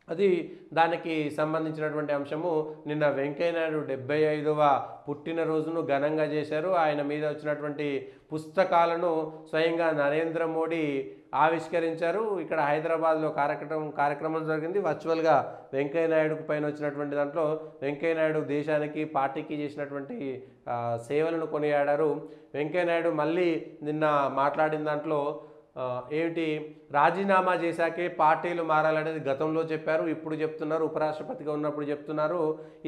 అది దానికి సంబంధించినటువంటి అంశము. నిన్న వెంకయ్యనాయుడు 75వ పుట్టినరోజును ఘనంగా చేశారు. ఆయన మీద వచ్చినటువంటి పుస్తకాలను స్వయంగా నరేంద్ర మోడీ ఆవిష్కరించారు. ఇక్కడ హైదరాబాద్లో కార్యక్రమం జరిగింది. వర్చువల్గా వెంకయ్యనాయుడు పైన వచ్చినటువంటి దాంట్లో వెంకయ్యనాయుడు దేశానికి పార్టీకి చేసినటువంటి సేవలను కొనియాడారు. వెంకయ్యనాయుడు మళ్ళీ నిన్న మాట్లాడిన దాంట్లో ఏమిటి, రాజీనామా చేశాకే పార్టీలు మారాలనేది గతంలో చెప్పారు, ఇప్పుడు చెప్తున్నారు, ఉపరాష్ట్రపతిగా ఉన్నప్పుడు చెప్తున్నారు.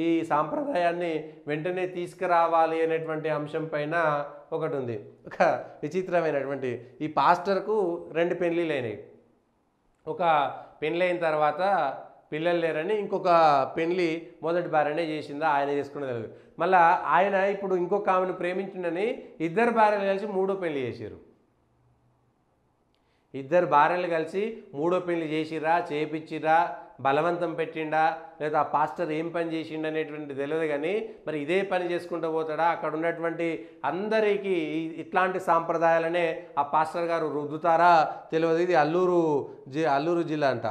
ఈ సాంప్రదాయాన్ని వెంటనే తీసుకురావాలి అనేటువంటి అంశం పైన ఒకటి ఉంది. ఒక విచిత్రమైనటువంటి, ఈ పాస్టర్కు 2 పెళ్ళిళ్ళు అయినాయి. ఒక పెళ్ళైన తర్వాత పిల్లలు లేరని ఇంకొక పెళ్ళి మొదటి భార్యనే చేసిందా, ఆయన చేసుకున్నది తెలియదు. మళ్ళీ ఆయన ఇప్పుడు ఇంకొక ఆమెను ప్రేమించిండని 2 భార్యలు కలిసి 3వ పెళ్ళి చేశారు. 2 భార్యలు కలిసి 3వ పెళ్లి చేసిరా, చేపించిరా, బలవంతం పెట్టిండా, లేదా ఆ పాస్టర్ ఏం పని చేసిండు అనేటువంటి తెలియదు. కానీ మరి ఇదే పని చేసుకుంటూ పోతాడా? అక్కడ ఉన్నటువంటి అందరికీ ఇట్లాంటి సాంప్రదాయాలనే ఆ పాస్టర్ గారు రుద్దుతారా తెలియదు. ఇది అల్లూరు జిల్లా అంట,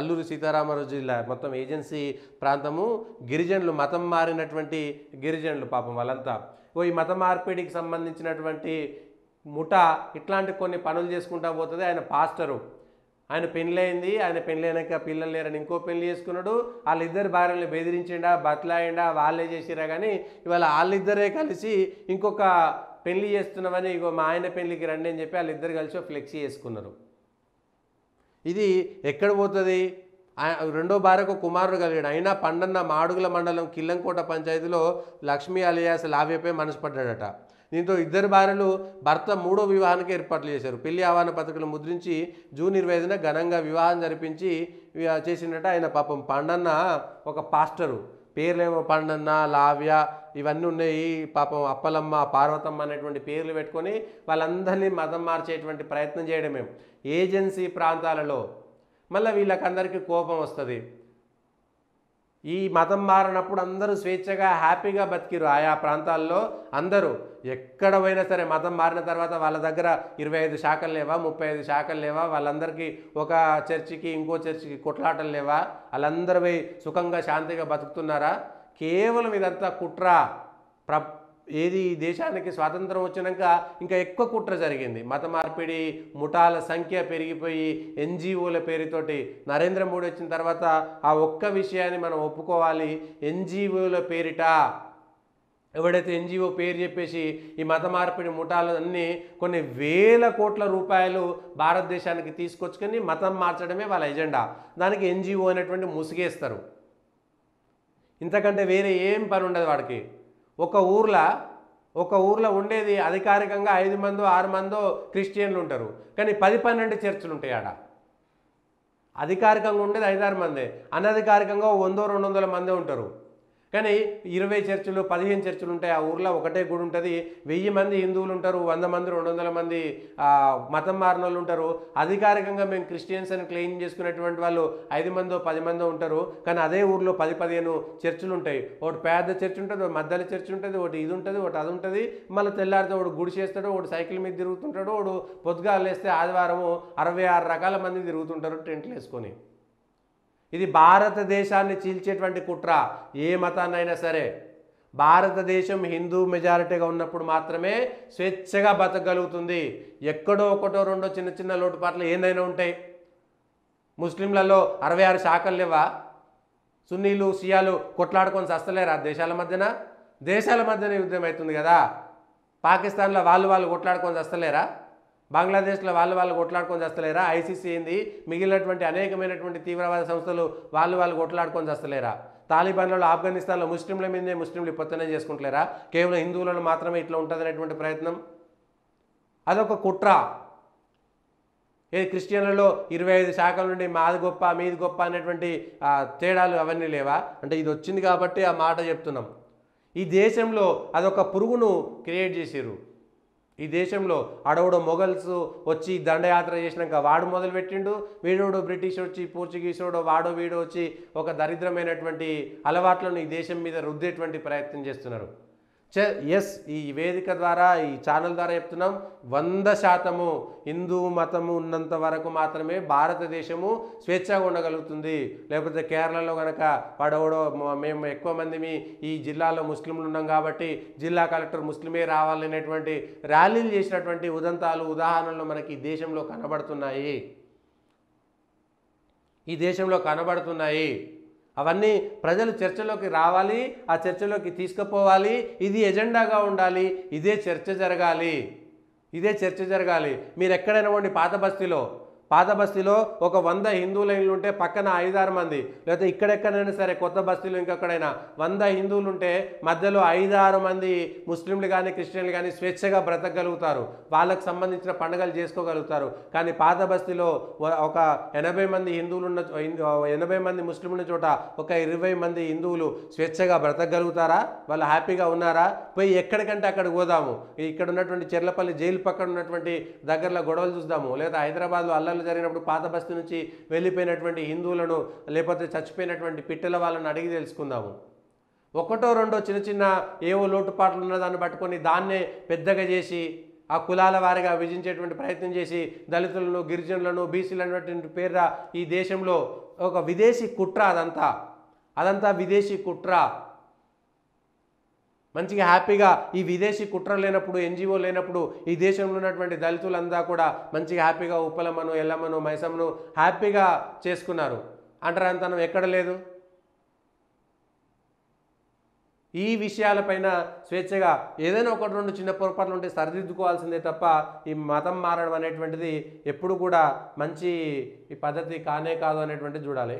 అల్లూరు సీతారామరాజు జిల్లా, మొత్తం ఏజెన్సీ ప్రాంతము. గిరిజనులు, మతం మారినటువంటి గిరిజనులు పాపం వాళ్ళంతా ఈ మత మార్పిడికి సంబంధించినటువంటి ముఠ ఇట్లాంటి కొన్ని పనులు చేసుకుంటా పోతుంది. ఆయన పాస్టరు, ఆయన పెళ్ళయింది, ఆయన పెళ్ళైనాక పిల్లలు లేరని ఇంకో పెళ్లి చేసుకున్నాడు. వాళ్ళిద్దరు భార్యలను బెదిరించిండా, బతలాయిండా, వాళ్ళే చేసిరా. కానీ ఇవాళ వాళ్ళిద్దరే కలిసి ఇంకొక పెళ్లి చేస్తున్నామని, ఇగో మా ఆయన పెళ్లికి రండి అని చెప్పి వాళ్ళిద్దరు కలిసి ఫ్లెక్సీ చేసుకున్నారు. ఇది ఎక్కడ పోతుంది? రెండో భార్యకు కుమారుడు కలిగాడు. అయినా పండన్న మాడుగుల మండలం కిల్లంకోట పంచాయతీలో లక్ష్మీ అలియాస్ లావ్యపై మనసు పడ్డాడట. దీంతో 2 భార్యలు భర్త 3వ వివాహానికి ఏర్పాట్లు చేశారు. పెళ్లి ఆహ్వాన పత్రికలు ముద్రించి జూన్ 25న ఘనంగా వివాహం జరిపించి చేసిందట. ఆయన పాపం పండన్న ఒక పాస్టరు, పేర్లేమో పండన్న, లావ్య ఇవన్నీ ఉన్నాయి. పాపం అప్పలమ్మ, పార్వతమ్మ అనేటువంటి పేర్లు పెట్టుకొని వాళ్ళందరినీ మతం మార్చేటువంటి ప్రయత్నం చేయడమే ఏజెన్సీ ప్రాంతాలలో. మళ్ళీ వీళ్ళకందరికీ కోపం వస్తుంది. ఈ మతం మారినప్పుడు అందరూ స్వేచ్ఛగా హ్యాపీగా బతికిరు ఆయా ప్రాంతాల్లో. అందరూ ఎక్కడ పోయినా సరే మతం మారిన తర్వాత వాళ్ళ దగ్గర 25 శాఖలు లేవా, 35 శాఖలు లేవా, వాళ్ళందరికీ ఒక చర్చికి ఇంకో చర్చికి కొట్లాటలు లేవా, వాళ్ళందరూ పోయి సుఖంగా శాంతిగా బతుకుతున్నారా? కేవలం ఇదంతా కుట్ర. ఏది దేశానికి స్వాతంత్రం వచ్చినాక ఇంకా ఎక్కువ కుట్ర జరిగింది. మత మార్పిడి ముఠాల సంఖ్య పెరిగిపోయి ఎన్జిఓల పేరుతోటి నరేంద్ర మోడీ వచ్చిన తర్వాత ఆ ఒక్క విషయాన్ని మనం ఒప్పుకోవాలి. ఎన్జిఓల పేరిట ఎవడైతే ఎన్జిఓ పేరు చెప్పేసి ఈ మత మార్పిడి ముఠాలు అన్నీ కొన్ని వేల కోట్ల రూపాయలు భారతదేశానికి తీసుకొచ్చుకొని మతం మార్చడమే వాళ్ళ ఎజెండా. దానికి ఎన్జిఓ అనేటువంటి ముసుగేస్తారు. ఇంతకంటే వేరే ఏం పని ఉండదు వాడికి. ఒక ఊర్లో ఉండేది అధికారికంగా 5 మందో 6 మందో క్రిస్టియన్లు ఉంటారు, కానీ 10-12 చర్చిలు ఉంటాయి ఆడ. అధికారికంగా ఉండేది 5-6 మందే, అనధికారికంగా 100-200 మందే ఉంటారు. కానీ 20 చర్చిలు 15 చర్చిలు ఉంటాయి ఆ ఊర్లో. ఒకటే గుడి ఉంటుంది. 1000 మంది హిందువులు ఉంటారు, 100 మంది 200 మంది మతం మారిన వాళ్ళు ఉంటారు. అధికారికంగా మేము క్రిస్టియన్స్ అని క్లెయిమ్ చేసుకునేటువంటి వాళ్ళు 5 మందో 10 మందో ఉంటారు. కానీ అదే ఊర్లో 10-15 చర్చిలు ఉంటాయి. ఒకటి పెద్ద చర్చ్ ఉంటుంది, ఒకటి మధ్యలో చర్చ్ ఉంటుంది, ఒకటి ఇది ఉంటుంది, ఒకటి అది ఉంటుంది. మళ్ళీ తెల్లారితో ఒకటి గుడి చేస్తాడు, ఒకటి సైకిల్ మీద తిరుగుతుంటాడు, ఒకడు పొద్దుగాలు వేస్తే ఆదివారము 66 రకాల మంది తిరుగుతుంటారు టెంట్లు వేసుకొని. ఇది భారతదేశాన్ని చీల్చేటువంటి కుట్ర. ఏ మతాన్నైనా సరే భారతదేశం హిందూ మెజారిటీగా ఉన్నప్పుడు మాత్రమే స్వేచ్ఛగా బతకగలుగుతుంది. ఎక్కడో ఒకటో రెండో చిన్న చిన్న లోటుపాట్లు ఏదైనా ఉంటాయి. ముస్లింలలో 66 శాఖలు లేవా? సున్నీలు షియాలు కొట్లాడుకొని చస్తలేరా దేశాల మధ్యన యుద్ధం అవుతుంది కదా. పాకిస్తాన్లో వాళ్ళు కొట్లాడుకొని చస్తలేరా? బంగ్లాదేశ్లో వాళ్ళు కొట్లాడుకొని చస్తలేరా? ఐసీసీ ఏంది, మిగిలినటువంటి అనేకమైనటువంటి తీవ్రవాద సంస్థలు వాళ్ళు కొట్లాడుకొని చస్తలేరా? తాలిబాన్లలో ఆఫ్ఘనిస్తాన్లో ముస్లింల మీదే ముస్లింలు పొత్తనే చేసుకుంటలేరా? కేవలం హిందువులను మాత్రమే ఇట్లా ఉంటుంది అనేటువంటి ప్రయత్నం, అదొక కుట్ర. క్రిస్టియన్లలో 25 శాఖల నుండి మాది గొప్ప మీది గొప్ప అనేటువంటి తేడాలు అవన్నీ లేవా? అంటే ఇది వచ్చింది కాబట్టి ఆ మాట చెప్తున్నాం. ఈ దేశంలో అదొక పురుగును క్రియేట్ చేసారు. ఈ దేశంలో అడవుడు మొఘల్స్ వచ్చి దండయాత్ర చేసినాక వాడు మొదలుపెట్టిండు, వీడోడు బ్రిటిష్ వచ్చి పోర్చుగీసోడు వీడు వచ్చి ఒక దరిద్రమైనటువంటి అలవాట్లను ఈ దేశం మీద రుద్దేటువంటి ప్రయత్నం చేస్తున్నారు. ఎస్, ఈ వేదిక ద్వారా ఈ ఛానల్ ద్వారా చెప్తున్నాం, 100% హిందూ మతము ఉన్నంత వరకు మాత్రమే భారతదేశము స్వేచ్ఛగా ఉండగలుగుతుంది. లేకపోతే కేరళలో కనుక వాడెవడో మేము ఎక్కువ మంది ఈ జిల్లాలో ముస్లింలు ఉన్నాం కాబట్టి జిల్లా కలెక్టర్ ముస్లిమే రావాలనేటువంటి ర్యాలీలు చేసినటువంటి ఉదంతాలు ఉదాహరణలు మనకి ఈ దేశంలో కనబడుతున్నాయి. ఈ దేశంలో కనబడుతున్నాయి. అవన్నీ ప్రజలు చర్చలోకి రావాలి, ఆ చర్చలోకి తీసుకుపోవాలి. ఇది ఎజెండాగా ఉండాలి. ఇదే చర్చ జరగాలి. మీరు ఎక్కడైనా ఉండి పాత బస్తీలో ఒక 100 హిందువుల ఇళ్ళు ఉంటే పక్కన 5-6 మంది, లేకపోతే ఇక్కడెక్కడైనా సరే కొత్త బస్తీలో ఇంకెక్కడైనా 100 హిందువులు ఉంటే మధ్యలో 5-6 మంది ముస్లింలు కానీ క్రిస్టియన్లు కానీ స్వేచ్ఛగా బ్రతకగలుగుతారు. వాళ్ళకు సంబంధించిన పండుగలు చేసుకోగలుగుతారు. కానీ పాత బస్తీలో ఒక 80 మంది హిందువులు ఉన్న 80 మంది ముస్లింల చోట ఒక 20 మంది హిందువులు స్వేచ్ఛగా బ్రతకగలుగుతారా? వాళ్ళు హ్యాపీగా ఉన్నారా? పోయి ఎక్కడికంటే అక్కడికి పోదాము. ఇక్కడ ఉన్నటువంటి చెర్లపల్లి జైలు పక్కన ఉన్నటువంటి దగ్గరలో గొడవలు చూద్దాము, లేదా హైదరాబాద్లో అల్లర్లు జరిగినప్పుడు పాత బస్తీ నుంచి వెళ్ళిపోయినటువంటి హిందువులను లేకపోతే చచ్చిపోయినటువంటి పిట్టల వాళ్ళని అడిగి తెలుసుకుందాము. ఒకటో రెండో చిన్న ఏవో లోటుపాట్లు ఉన్నదాన్ని పట్టుకొని దాన్నే పెద్దగా చేసి ఆ కులాల వారిగా విభజించేటువంటి ప్రయత్నం చేసి దళితులను గిరిజనులను బీసీలు అనేటువంటి పేరు ఈ దేశంలో ఒక విదేశీ కుట్ర. అదంతా విదేశీ కుట్ర. మంచిగా హ్యాపీగా ఈ విదేశీ కుట్ర లేనప్పుడు, ఎన్జిఓ లేనప్పుడు ఈ దేశంలో ఉన్నటువంటి దళితులంతా కూడా మంచిగా హ్యాపీగా ఉప్పలమ్మను ఎల్లమ్మను మైసమ్మను హ్యాపీగా చేసుకున్నారు. అంటరాంతనం ఎక్కడ లేదు. ఈ విషయాలపైన స్వేచ్ఛగా ఏదైనా ఒకటి రెండు చిన్న పొరపాట్లు ఉంటే సరిదిద్దుకోవాల్సిందే తప్ప ఈ మతం మారడం అనేటువంటిది ఎప్పుడు కూడా మంచి ఈ పద్ధతి కానే కాదు అనేటువంటిది చూడాలి.